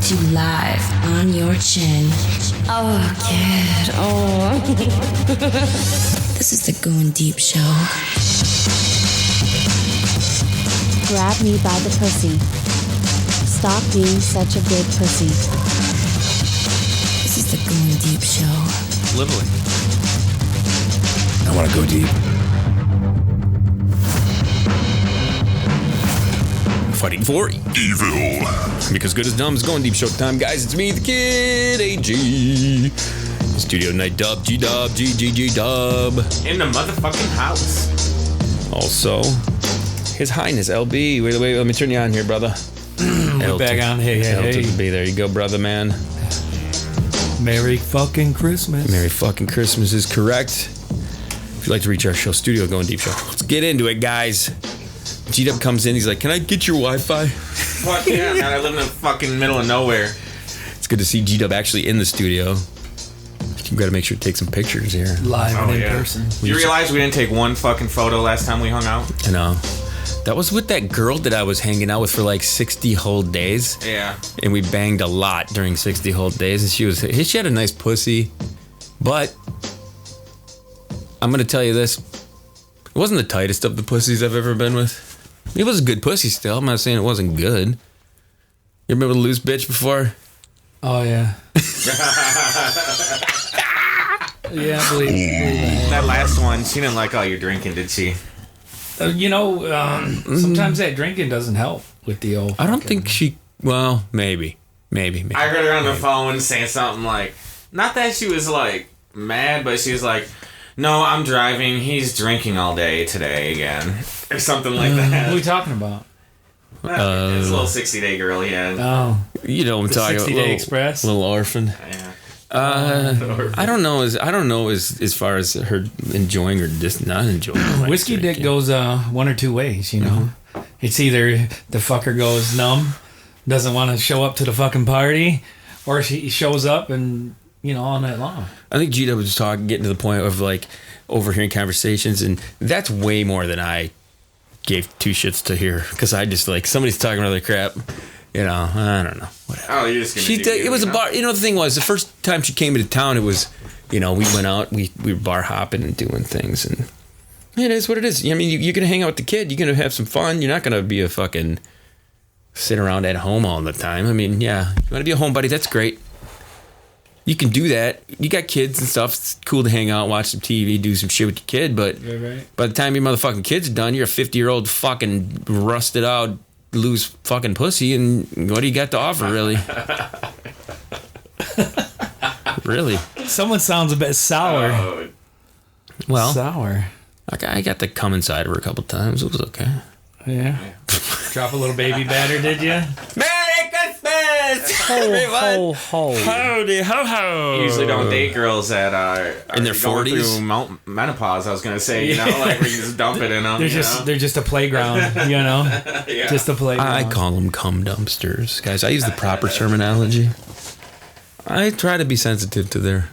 to you live on your chin. Oh, kid. Oh. This is the Going Deep Show. Grab me by the pussy. Stop being such a big pussy. This is the Going Deep Show. Literally. I want to go deep. Fighting for evil. Because good as dumb is Going Deep Show time, guys. It's me, the kid, AG. Studio night dub, Gdub, Gdub. In the motherfucking house. Also, His Highness LB. Wait, let me turn you on here, brother. We're back on. Hey. B. There you go, brother, man. Merry fucking Christmas. Merry fucking Christmas is correct. If you'd like to reach our show, Studio Going Deep Show. Let's get into it, guys. Gdub comes in, he's like, can I get your Wi-Fi? Fuck yeah, man. I live in the fucking middle of nowhere. It's good to see Gdub actually in the studio. You've got to make sure to take some pictures here. Live and in person. You realize we didn't take one fucking photo last time we hung out? I know. That was with that girl that I was hanging out with for like 60 whole days. Yeah. And we banged a lot during 60 whole days. And she had a nice pussy. But I'm going to tell you this. It wasn't the tightest of the pussies I've ever been with. It was a good pussy still. I'm not saying it wasn't good. You ever been with a loose bitch before? Oh, yeah. Yeah, I believe that last one, she didn't like all your drinking, did she? Sometimes that drinking doesn't help with the old... I don't think she... Well, maybe. I heard her on the phone saying something like... Not that she was, like, mad, but she was like... No, I'm driving. He's drinking all day today again. Or something like that. What are we talking about? It's a little 60-day girl he had. Oh. You know what I'm talking about. 60-day express? Little orphan. Yeah. I don't know as far as her enjoying or just not enjoying. Whiskey dick goes one or two ways, you know. Mm-hmm. It's either the fucker goes numb, doesn't want to show up to the fucking party, or she shows up and, all night long. I think Gdub was getting to the point of like overhearing conversations, and that's way more than I gave two shits to hear, because I just like somebody's talking about their crap. I don't know. Whatever. Oh, you're just gonna it was a bar. The thing was, the first time she came into town, it was, we went out, we were bar hopping and doing things, and it is what it is. I mean, you're gonna hang out with the kid. You're gonna have some fun. You're not gonna be a fucking sit around at home all the time. I mean, yeah, you want to be a homebody? That's great. You can do that. You got kids and stuff. It's cool to hang out, watch some TV, do some shit with your kid. But right. By the time your motherfucking kid's done, you're a 50-year-old fucking rusted out, loose fucking pussy, and what do you got to offer, really? Really? Someone sounds a bit sour. Well, sour. I got to come inside her a couple times. It was okay. Yeah. Drop a little baby batter, did you? Merry Christmas! Ho. Howdy, ho, ho. You usually don't date girls that are in their 40s. Through menopause, I was going to say, like where you just dump it in them. They're just a playground, Yeah. Just a playground. I call them cum dumpsters. Guys, I use the proper terminology. I try to be sensitive to their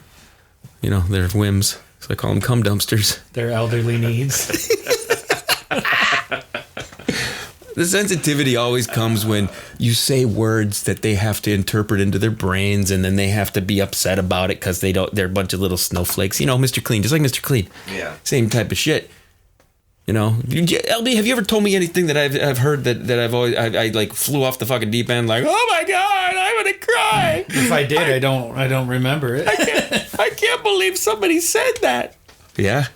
whims. So I call them cum dumpsters. Their elderly needs. The sensitivity always comes when you say words that they have to interpret into their brains, and then they have to be upset about it because they're a bunch of little snowflakes. Mr. Clean, just like Mr. Clean. Yeah. Same type of shit. LB, have you ever told me anything that I've heard that I've always I like flew off the fucking deep end like, oh my god, I'm gonna cry. If I did, I don't remember it. I can't believe somebody said that. Yeah.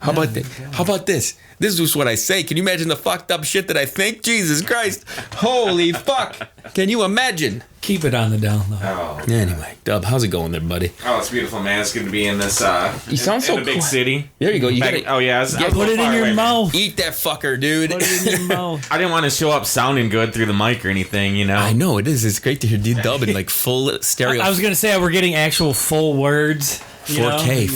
How about this? This is what I say. Can you imagine the fucked up shit that I think? Jesus Christ. Holy fuck. Can you imagine? Keep it on the down low. Oh. Anyway, Dub, how's it going there, buddy? Oh, it's beautiful, man. It's good to be in this you sound so in a big city. There you go. Oh, yeah. Put it in your mouth. Eat that fucker, dude. Put it in your mouth. I didn't want to show up sounding good through the mic or anything, I know, it is. It's great to hear D-Dub in like full stereo. I was going to say, we're getting actual full words. 4K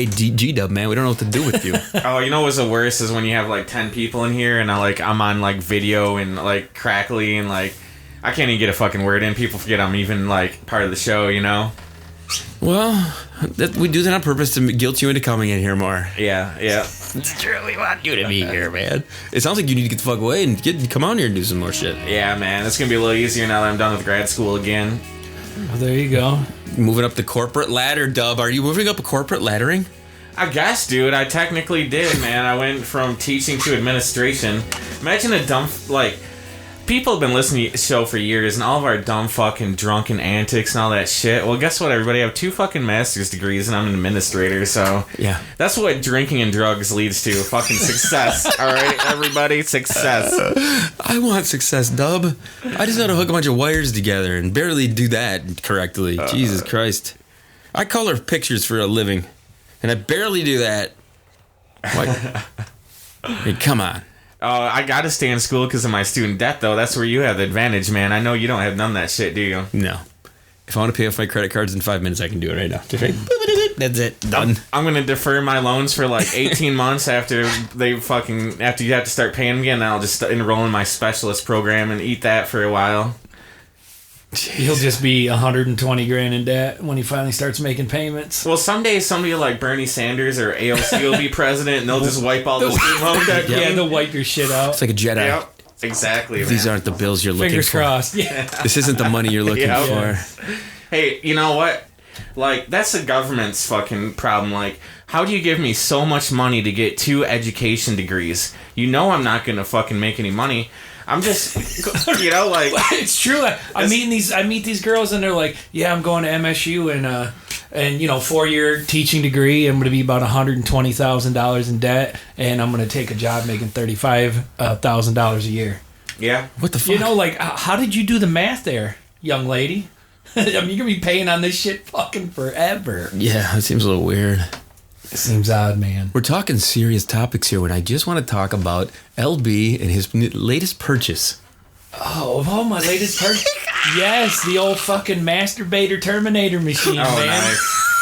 Gdub, man. We don't know what to do with you. Oh, what's the worst is when you have like 10 people in here and I'm on like video and like crackly and like I can't even get a fucking word in. People forget I'm even like part of the show, Well, we do that on purpose to guilt you into coming in here more. Yeah. It's true. We want you to be here, man. It sounds like you need to get the fuck away and come on here and do some more shit. Yeah, man. It's gonna be a little easier now that I'm done with grad school again. Well, there you go. Moving up the corporate ladder, Dub. Are you moving up a corporate laddering? I guess, dude. I technically did, man. I went from teaching to administration. Imagine a dumb, like, people have been listening to the show for years, and all of our dumb fucking drunken antics and all that shit. Well, guess what, everybody? I have 2 fucking master's degrees, and I'm an administrator, so... Yeah. That's what drinking and drugs leads to. Fucking success. All right, everybody? Success. I want success, Dub. I just know how to hook a bunch of wires together and barely do that correctly. Jesus Christ. I color pictures for a living, and I barely do that. Like, hey, come on. I gotta stay in school because of my student debt, though. That's where you have the advantage, man. I know you don't have none of that shit, do you? No. If I want to pay off my credit cards in 5 minutes, I can do it right now. That's it. Done. I'm gonna defer my loans for like 18 months after you have to start paying them again. And I'll just enroll in my specialist program and eat that for a while. He'll just be 120 grand in debt when he finally starts making payments. Well, someday somebody like Bernie Sanders or AOC will be president, and they'll just wipe all the student loan debt. Yeah, they'll wipe your shit out. It's like a Jedi. Yep. Exactly. These man. aren't the bills you're looking Fingers for. crossed. Yeah. This isn't the money you're looking for. Hey, you know what? Like, that's the government's fucking problem. Like, how do you give me so much money to get 2 education degrees? You know I'm not gonna fucking make any money. I'm just, you know, like... It's true. I meet these girls, and they're like, yeah, I'm going to MSU, and you know, 4-year teaching degree. I'm going to be about $120,000 in debt, and I'm going to take a job making $35,000 a year. Yeah. What the fuck? You know, like, how did you do the math there, young lady? I mean, you're going to be paying on this shit fucking forever. Yeah, it seems a little weird. It seems odd, man. We're talking serious topics here when I just want to talk about LB and his latest purchase. Oh, my latest purchase. Yes, the old fucking masturbator terminator machine, man.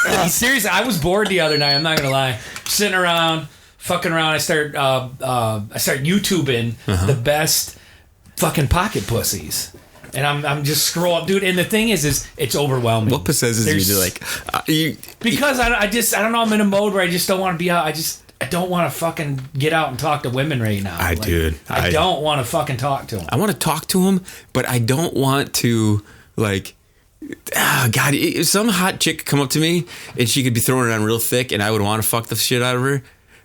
Nice. Seriously, I was bored the other night. I'm not gonna lie. Sitting around, fucking around. I start YouTubing the best fucking pocket pussies, and I'm just scrolling, dude. And the thing is it's overwhelming. What possesses you to like? Because I don't know. I'm in a mode where I just don't want to be out. I don't want to fucking get out and talk to women right now. I don't want to fucking talk to them. I want to talk to him, but I don't want to, like, God, if some hot chick could come up to me and she could be throwing it on real thick and I would want to fuck the shit out of her,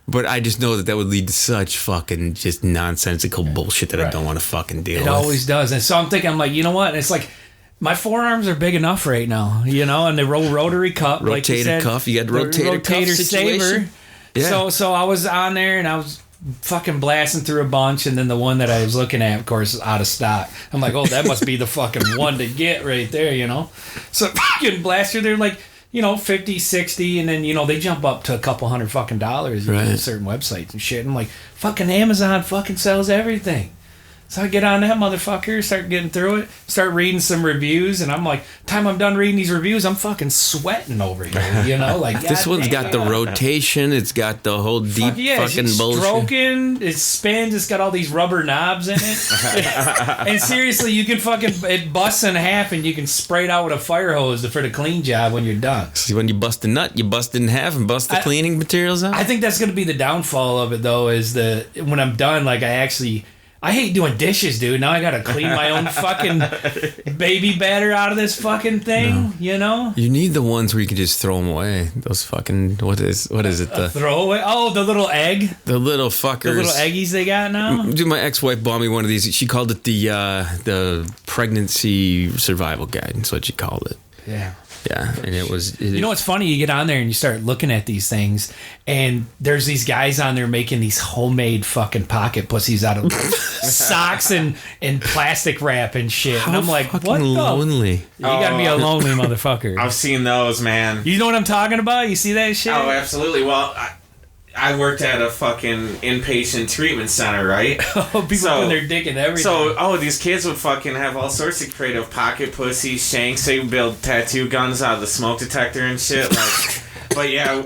but I just know that would lead to such fucking just nonsensical bullshit that I don't want to fucking deal with. It always does. And so I'm thinking, I'm like, you know what? And it's like, my forearms are big enough right now, you know, and the rotary cup, like you said. Cuff, you got rotator cuff situation. Saver. Yeah. So I was on there and I was fucking blasting through a bunch, and then the one that I was looking at, of course, is out of stock. I'm like, oh, that must be the fucking one to get right there, you know? So fucking blast through there, like, you know, 50, 60, and then, you know, they jump up to a couple $100 fucking on certain websites and shit. I'm like, fucking Amazon fucking sells everything. So I get on that motherfucker, start getting through it, start reading some reviews, and I'm like, time I'm done reading these reviews, I'm fucking sweating over here, you know? Like, this one's got the rotation, it's got the whole deep fucking it's bullshit. Stroking, it spins, it's got all these rubber knobs in it. And seriously, you can fucking, it busts in half, and you can spray it out with a fire hose for the clean job when you're done. See, when you bust a nut, you bust it in half and bust the cleaning materials out? I think that's going to be the downfall of it, though, is when I'm done, like, I hate doing dishes, dude. Now I gotta clean my own fucking baby batter out of this fucking thing, you know? You need the ones where you can just throw them away. Those fucking, what is it? Throw away? Oh, the little egg? The little fuckers. The little eggies they got now? Dude, my ex-wife bought me one of these. She called it the pregnancy survival guide. That's what she called it. Yeah. Yeah, and it was... You know what's funny? You get on there and you start looking at these things, and there's these guys on there making these homemade fucking pocket pussies out of socks and plastic wrap and shit. And I'm like, what the... lonely. You gotta be a lonely motherfucker. I've seen those, man. You know what I'm talking about? You see that shit? Oh, absolutely. Well, I worked at a fucking inpatient treatment center, right? People putting their dick in everything. So, these kids would fucking have all sorts of creative pocket pussies, shanks. They would build tattoo guns out of the smoke detector and shit. Like, but yeah,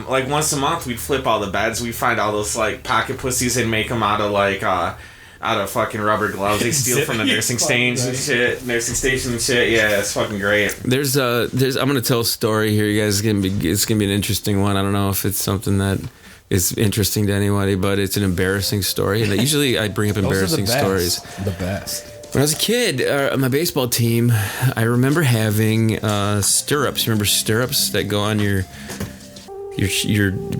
like once a month we'd flip all the beds. We'd find all those like pocket pussies and make them out of like out of fucking rubber gloves they steal from the nursing stations and shit. Nursing station and shit. Yeah, it's fucking great. There's I'm gonna tell a story here, you guys. It's gonna be an interesting one. I don't know if it's something that is interesting to anybody, but it's an embarrassing story. And usually I bring up embarrassing stories. The best. When I was a kid, my baseball team, I remember having stirrups. Remember stirrups that go on your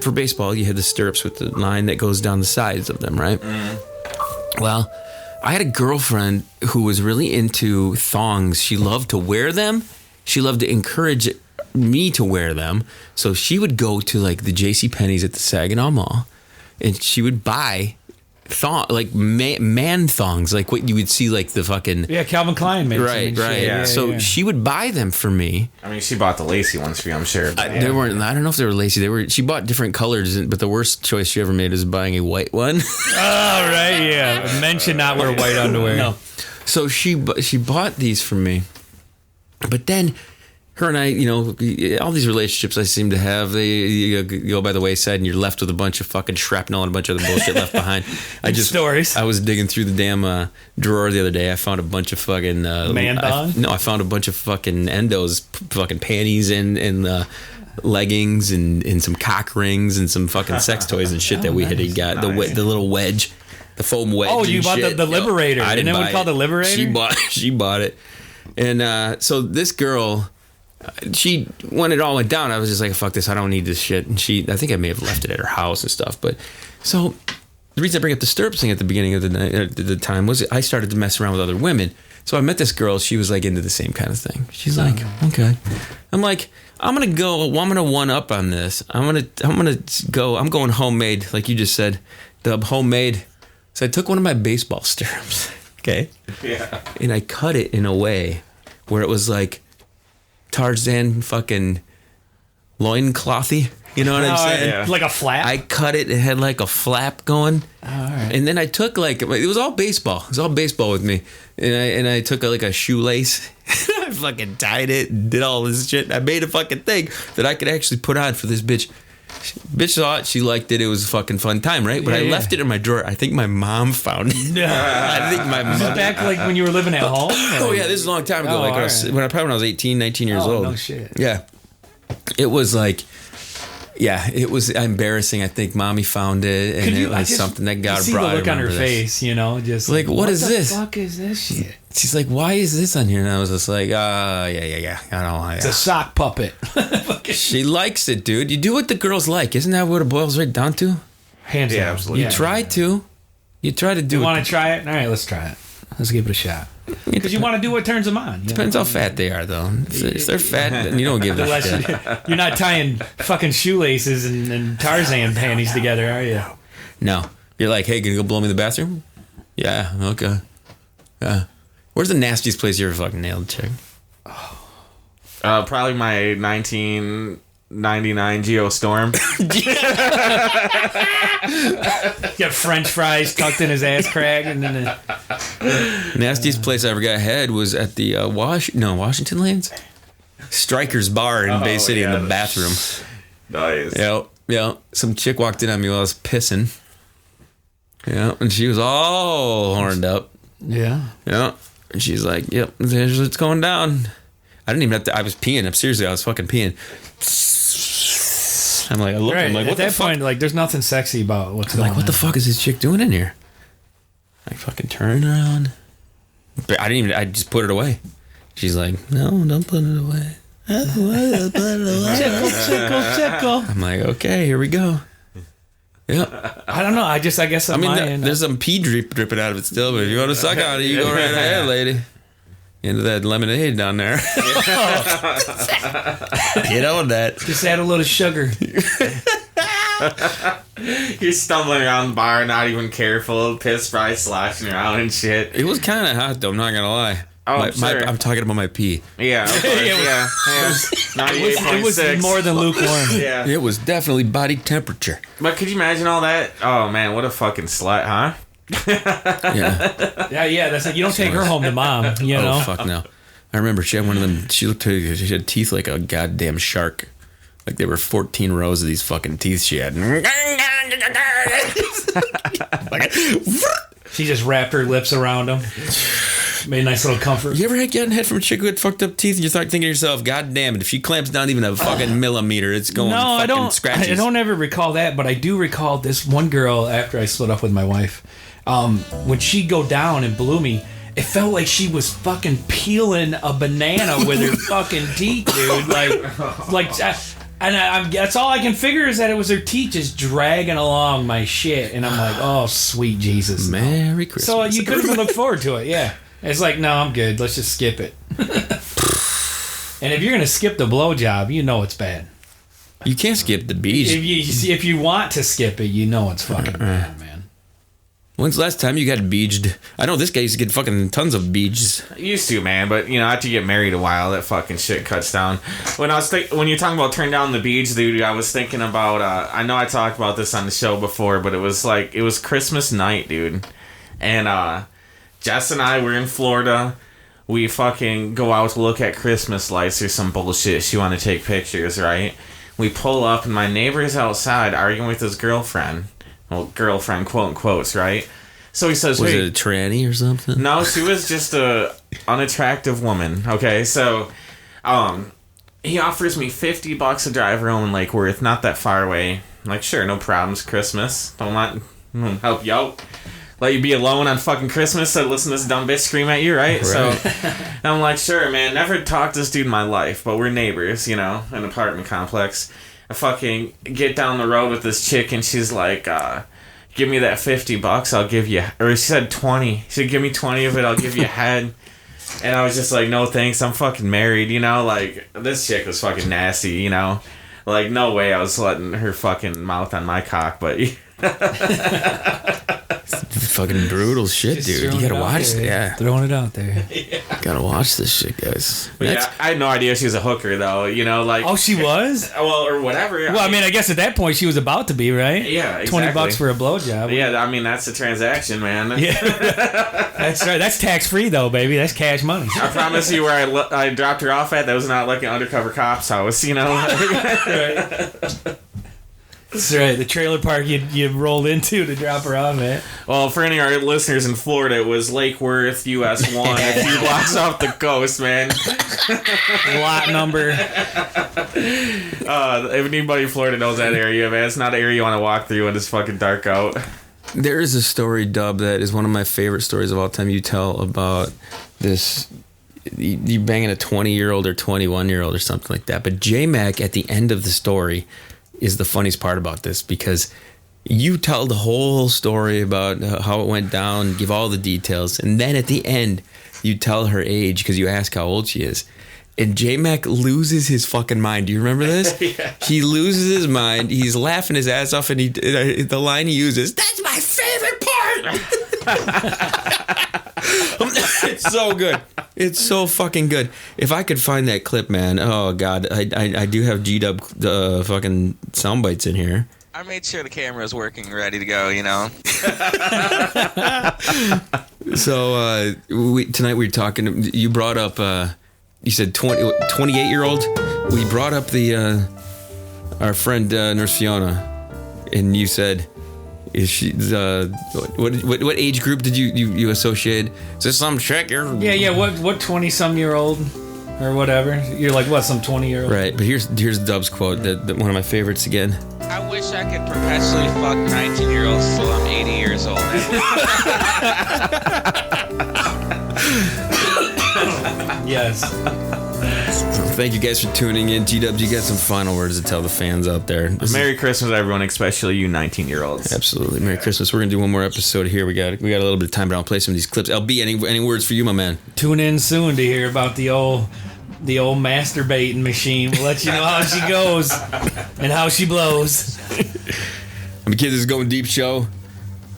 for baseball? You had the stirrups with the line that goes down the sides of them, right? Well, I had a girlfriend who was really into thongs. She loved to wear them. She loved to encourage me to wear them. So she would go to like the JCPenney's at the Saginaw Mall, and she would buy man thongs, like what you would see like the fucking Calvin Klein made right. Yeah, so she would buy them for me. I mean, she bought the lacy ones for you, I'm sure. They weren't. I don't know if they were lacy. She bought different colors, but the worst choice she ever made was buying a white one. Oh right, yeah. Men should not wear white underwear. No. So she bought these for me, but then her and I, all these relationships I seem to have, they go by the wayside, and you're left with a bunch of fucking shrapnel and a bunch of the bullshit left behind. Stories. I was digging through the damn drawer the other day. I found a bunch of fucking man thong. I found a bunch of fucking Endos, fucking panties and leggings and some cock rings and some fucking sex toys and shit that we had got. Nice. The little wedge, the foam wedge. Oh, you and bought shit. the Liberator. I didn't Isn't it buy called it. the Liberator? She bought it, and so this girl. When it all went down, I was just like, fuck this, I don't need this shit. And I think I may have left it at her house and stuff. But so the reason I bring up the stirrups thing at the beginning of the time was I started to mess around with other women. So I met this girl, she was like into the same kind of thing. She's like, okay. I'm like, I'm gonna one up on this. I'm going homemade, like you just said, Dub, homemade. So I took one of my baseball stirrups, okay? Yeah. And I cut it in a way where it was like Tarzan fucking loinclothy. You know what I'm saying? Yeah. Like a flap? I cut it. It had like a flap going. All right. And then I took like, it was all baseball. It was all baseball with me. And I took like a shoelace. I fucking tied it and did all this shit. I made a fucking thing that I could actually put on for this bitch. Bitch saw it. She liked it. It was a fucking fun time, right? But I left it in my drawer. I think my mom found it. I think my Was it mom. back like when you were living at home? Oh yeah, this is a long time ago. Oh, like all right. when I was 18, 19 years old. No shit. Yeah. It was like, it was embarrassing. I think mommy found it, and it was something that God see brought. the look on her this. face, just Like, what is this? What the fuck is this shit? She's like, why is this on here? And I was just like, yeah. I don't like It's a sock puppet. She likes it, dude. You do what the girls like. Isn't that what it boils right down to? Hands Yeah, down. absolutely. You try to. You try to do You it. want to try it? All right, let's try it. Let's give it a shot. Because you want to do what turns them on. Depends how fat they are, though. If they're fat, then you don't give a Unless shit. you're not tying fucking shoelaces and Tarzan panties together, are you? No. You're like, hey, can you go blow me in the bathroom? Yeah, okay. Yeah. Where's the nastiest place you ever fucking nailed, chick? Probably my 1999 Geostorm. Got French fries tucked in his ass crack, and then Nastiest place I ever got head was at the Washington Lanes? Striker's Bar in Bay City in the bathroom. Nice. Yeah. Some chick walked in on me while I was pissing. Yeah, and she was all horned up. yeah. Yeah. And she's like, yep, there's what's going down. I didn't even have to, I was peeing. Seriously, I was fucking peeing. I'm like, Right. I'm like, At what the that fuck? point, like, there's nothing sexy about what's I'm going like, what the on. fuck is this chick doing in here? I fucking turn around. But I just put it away. She's like, no, don't put it away. Tickle. I'm like, okay, here we go. Yeah. I don't know. I guess I mean, my end. there's some pee dripping out of it still, but if you want to suck on it, you go right ahead, lady. Into that lemonade down there. Get on that. Just add a little sugar. You're stumbling around the bar, not even careful, piss fry sloshing around and shit. It was kind of hot, though. I'm not gonna lie. Oh, I'm sure. I'm talking about my pee. Yeah, of course, yeah. It was 98.6. more than lukewarm. Yeah. It was definitely body temperature. But could you imagine all that? Oh, man, what a fucking slut, huh? Yeah. Yeah. That's like you don't take her home to mom. You know. Oh fuck no. I remember she had one of them. She had teeth like a goddamn shark. Like there were 14 rows of these fucking teeth she had. She just wrapped her lips around him. Made a nice little comfort. You ever had gotten head from a chick who had fucked up teeth and you start thinking to yourself, God damn it, if she clamps down even a fucking millimeter, it's going No, fucking I don't. scratches. I don't ever recall that, but I do recall this one girl after I split up with my wife. When she'd go down and blew me, it felt like she was fucking peeling a banana with her fucking teeth, dude. That's all I can figure is that it was her teeth just dragging along my shit, and I'm like, oh sweet Jesus, Merry Christmas. So you couldn't even look forward to it, yeah. It's like, no, I'm good. Let's just skip it. And if you're gonna skip the blowjob, you know it's bad. You can't skip the beach. If you want to skip it, you know it's fucking bad, man. When's the last time you got beached? I know this guy used to get fucking tons of beaches. Used to, man, but after you get married a while, that fucking shit cuts down. When you're talking about turn down the beach, dude, I was thinking about. I know I talked about this on the show before, but it was Christmas night, dude, and Jess and I were in Florida. We fucking go out to look at Christmas lights or some bullshit. She wanted to take pictures, right? We pull up, and my neighbor's outside arguing with his girlfriend. Well, girlfriend, quote unquote, right? So he says, was it a tranny or something? No, she was just a unattractive woman. Okay, so he offers me $50 to drive her home in Lake Worth, not that far away. I'm like, sure, no problems. Christmas, don't want help you out. Let you be alone on fucking Christmas, so listen to this dumb bitch scream at you, right? So I'm like, sure, man. Never talked to this dude in my life, but we're neighbors, an apartment complex. I fucking get down the road with this chick, and she's like, give me that $50, I'll give you, or she said 20. She said, give me 20 of it, I'll give you a head. And I was just like, no thanks, I'm fucking married, like, this chick was fucking nasty, like, no way I was letting her fucking mouth on my cock, but fucking brutal shit, Just dude. You gotta watch it. Yeah. Throwing it out there. Gotta watch this shit, guys. yeah, I had no idea she was a hooker, though, like... Oh, she was? Well, or whatever. Well, I mean, I guess at that point she was about to be, right? Yeah, exactly. $20 for a blowjob. Yeah, I mean, that's a transaction, man. Yeah. That's right. That's tax-free, though, baby. That's cash money. I promise you where I dropped her off at, that was not like an undercover cop's house, Right. That's right. The trailer park you rolled into to drop her off at. Well, for any of our listeners in Florida, it was Lake Worth, US 1, a few blocks off the coast, man. Lot number. If anybody in Florida knows that area, man, it's not an area you want to walk through when it's fucking dark out. There is a story, Dub, that is one of my favorite stories of all time. You tell about this, you banging a 20-year-old or 21-year-old or something like that. But J-Mac, at the end of the story, is the funniest part about this, because you tell the whole story about how it went down, give all the details, and then at the end, you tell her age because you ask how old she is. And J-Mac loses his fucking mind. Do you remember this? Yeah. He loses his mind. He's laughing his ass off, and the line he uses, "That's my favorite part." It's so good. It's so fucking good. If I could find that clip, man. Oh God, I do have Gdub fucking sound bites in here. I made sure the camera was working, ready to go. So tonight we were talking. You brought up. You said 28-year-old. We brought up our friend Nurse Fiona, and you said, "Is she what age group did you associate? Is this some chick?" Yeah. What 20-some-year-old or whatever? You're like, what, some 20-year-old? Right. But here's Dub's quote. That one of my favorites again. I wish I could perpetually fuck 19-year-olds till I'm 80 years old. Yes. Thank you guys for tuning in. Gdub, you got some final words to tell the fans out there? Merry Christmas, everyone, especially you 19-year-olds. Absolutely. Merry Christmas. We're going to do one more episode here. We got a little bit of time, but I'll play some of these clips. LB, any words for you, my man? Tune in soon to hear about the old masturbating machine. We'll let you know how she goes and how she blows. I'm a kid. This is Going Deep Show.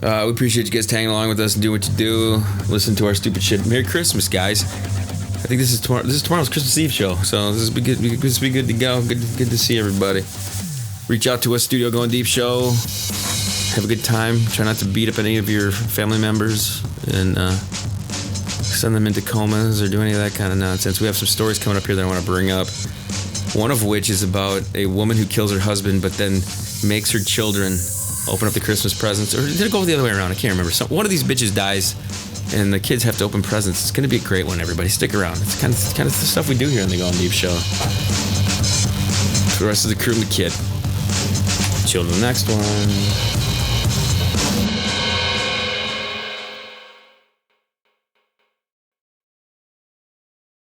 We appreciate you guys tagging along with us and doing what you do. Listen to our stupid shit. Merry Christmas, guys. I think this is tomorrow's Christmas Eve show, so this will be good. This will be good to go. Good to see everybody. Reach out to us, Studio Going Deep Show. Have a good time. Try not to beat up any of your family members and send them into comas or do any of that kind of nonsense. We have some stories coming up here that I want to bring up. One of which is about a woman who kills her husband, but then makes her children open up the Christmas presents. Or did it go the other way around? I can't remember. So one of these bitches dies, and the kids have to open presents. It's going to be a great one, everybody. Stick around. It's kind of the stuff we do here on the Going Deep Show. For the rest of the crew and the kid. Chill to the next one.